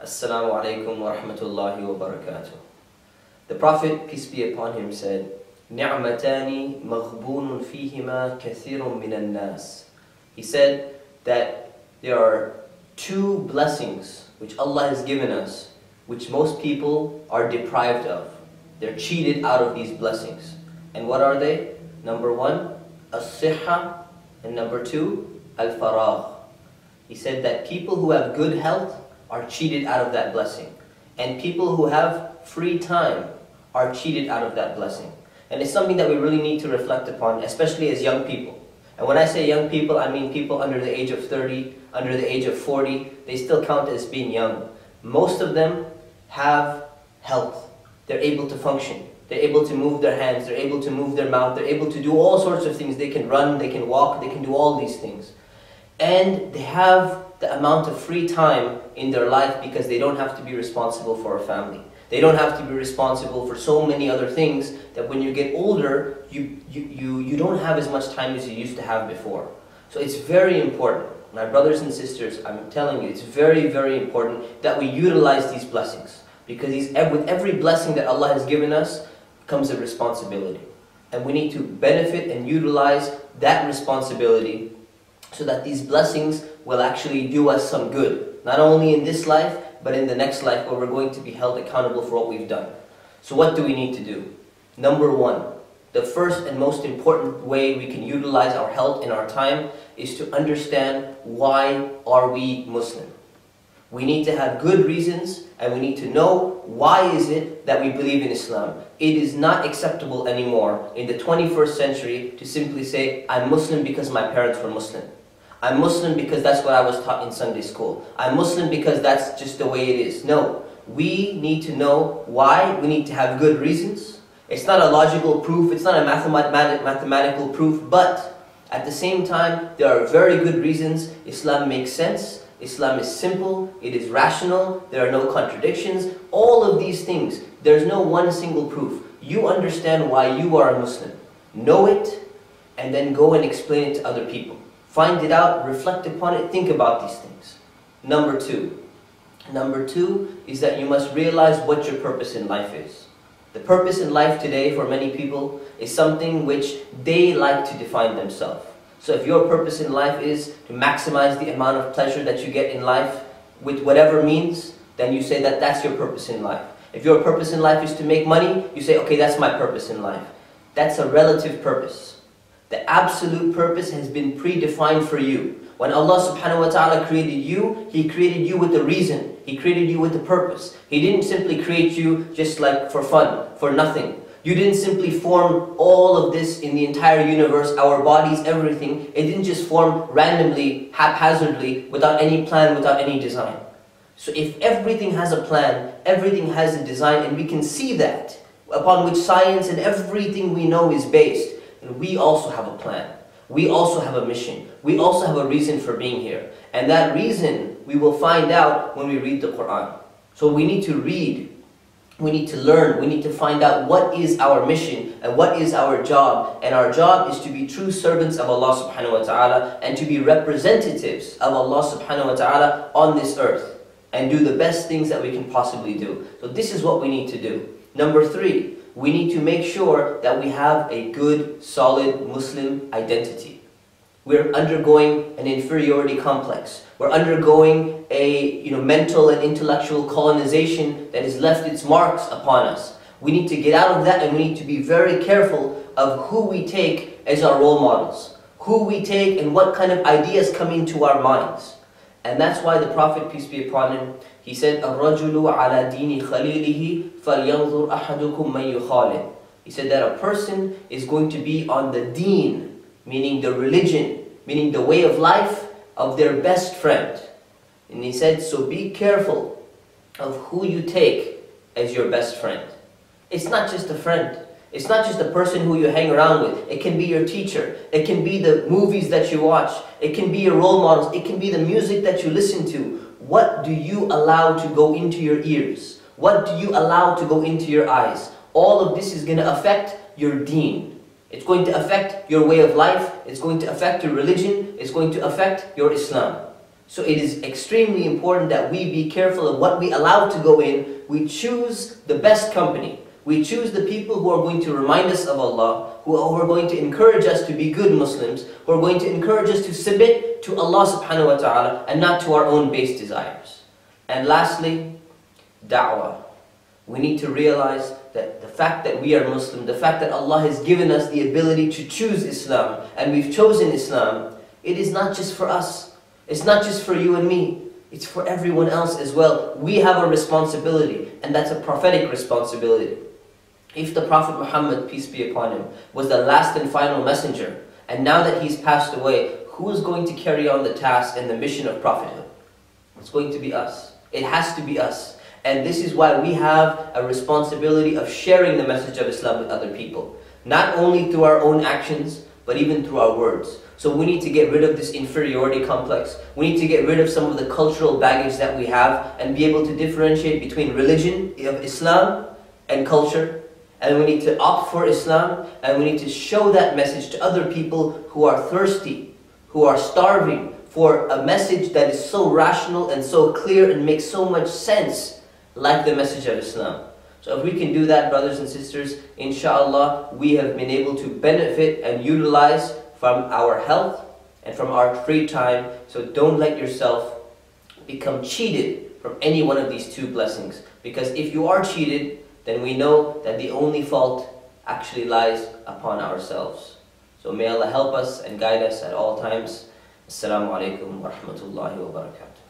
Assalamu alaikum wa rahmatullahi wa barakatuh. The Prophet, peace be upon him, said, نِعْمَتَانِ مَغْبُونٌ فِيهِمَا كَثِيرٌ مِنَ النَّاسِ. He said that there are two blessings which Allah has given us, which most people are deprived of. They're cheated out of these blessings. And what are they? Number one, as-sihha, and number two, al-faragh. He said that people who have good health are cheated out of that blessing. And people who have free time are cheated out of that blessing. And it's something that we really need to reflect upon, especially as young people. And when I say young people, I mean people under the age of 30, under the age of 40. They still count as being young. Most of them have health. They're able to function. They're able to move their hands. They're able to move their mouth. They're able to do all sorts of things. They can run, they can walk, they can do all these things. And they have the amount of free time in their life because they don't have to be responsible for a family. They don't have to be responsible for so many other things that when you get older, you don't have as much time as you used to have before. So it's very important. My brothers and sisters, I'm telling you, it's very, very important that we utilize these blessings. Because with every blessing that Allah has given us comes a responsibility. And we need to benefit and utilize that responsibility so that these blessings will actually do us some good. Not only in this life, but in the next life where we're going to be held accountable for what we've done. So what do we need to do? Number one, the first and most important way we can utilize our health and our time is to understand why are we Muslim. We need to have good reasons and we need to know why is it that we believe in Islam. It is not acceptable anymore in the 21st century to simply say, I'm Muslim because my parents were Muslim. I'm Muslim because that's what I was taught in Sunday school. I'm Muslim because that's just the way it is. No, we need to know why. We need to have good reasons. It's not a logical proof. It's not a mathematical proof. But at the same time, there are very good reasons. Islam makes sense. Islam is simple. It is rational. There are no contradictions. All of these things, there's no one single proof. You understand why you are a Muslim. Know it, and then go and explain it to other people. Find it out, reflect upon it, think about these things. Number two is that you must realize what your purpose in life is. The purpose in life today for many people is something which they like to define themselves. So if your purpose in life is to maximize the amount of pleasure that you get in life with whatever means, then you say that that's your purpose in life. If your purpose in life is to make money, you say, okay, that's my purpose in life. That's a relative purpose. The absolute purpose has been predefined for you. When Allah subhanahu wa ta'ala created you, He created you with a reason. He created you with a purpose. He didn't simply create you just like for fun, for nothing. You didn't simply form all of this in the entire universe, our bodies, everything. It didn't just form randomly, haphazardly, without any plan, without any design. So if everything has a plan, everything has a design, and we can see that, upon which science and everything we know is based, and we also have a plan. We also have a mission. We also have a reason for being here. And that reason we will find out when we read the Quran. So we need to read, we need to learn, we need to find out what is our mission and what is our job. And our job is to be true servants of Allah subhanahu wa ta'ala and to be representatives of Allah subhanahu wa ta'ala on this earth and do the best things that we can possibly do. So this is what we need to do. Number three, we need to make sure that we have a good, solid Muslim identity. We're undergoing an inferiority complex. We're undergoing a mental and intellectual colonization that has left its marks upon us. We need to get out of that and we need to be very careful of who we take as our role models. Who we take and what kind of ideas come into our minds. And that's why the Prophet, peace be upon him, he said, الرَّجُلُ عَلَى دِينِ خَلِيلِهِ فَلْيَنْظُرْ أَحَدُكُمْ مَنْ يُخَالِلْ. He said that a person is going to be on the deen, meaning the religion, meaning the way of life of their best friend. And he said, so be careful of who you take as your best friend. It's not just a friend. It's not just the person who you hang around with. It can be your teacher. It can be the movies that you watch. It can be your role models. It can be the music that you listen to. What do you allow to go into your ears? What do you allow to go into your eyes? All of this is going to affect your deen. It's going to affect your way of life. It's going to affect your religion. It's going to affect your Islam. So it is extremely important that we be careful of what we allow to go in. We choose the best company. We choose the people who are going to remind us of Allah, who are going to encourage us to be good Muslims, who are going to encourage us to submit to Allah subhanahu wa ta'ala and not to our own base desires. And lastly, da'wah. We need to realize that the fact that we are Muslim, the fact that Allah has given us the ability to choose Islam, and we've chosen Islam, it is not just for us. It's not just for you and me. It's for everyone else as well. We have a responsibility, and that's a prophetic responsibility. If the Prophet Muhammad, peace be upon him, was the last and final messenger, and now that he's passed away, who is going to carry on the task and the mission of prophethood? It's going to be us. It has to be us. And this is why we have a responsibility of sharing the message of Islam with other people. Not only through our own actions, but even through our words. So we need to get rid of this inferiority complex. We need to get rid of some of the cultural baggage that we have and be able to differentiate between religion of Islam and culture. And we need to opt for Islam, and we need to show that message to other people who are thirsty, who are starving for a message that is so rational and so clear and makes so much sense, like the message of Islam. So if we can do that, brothers and sisters, inshallah, we have been able to benefit and utilize from our health and from our free time. So don't let yourself become cheated from any one of these two blessings. Because if you are cheated, then we know that the only fault actually lies upon ourselves. So may Allah help us and guide us at all times. Assalamu alaikum wa rahmatullahi wa barakatuh.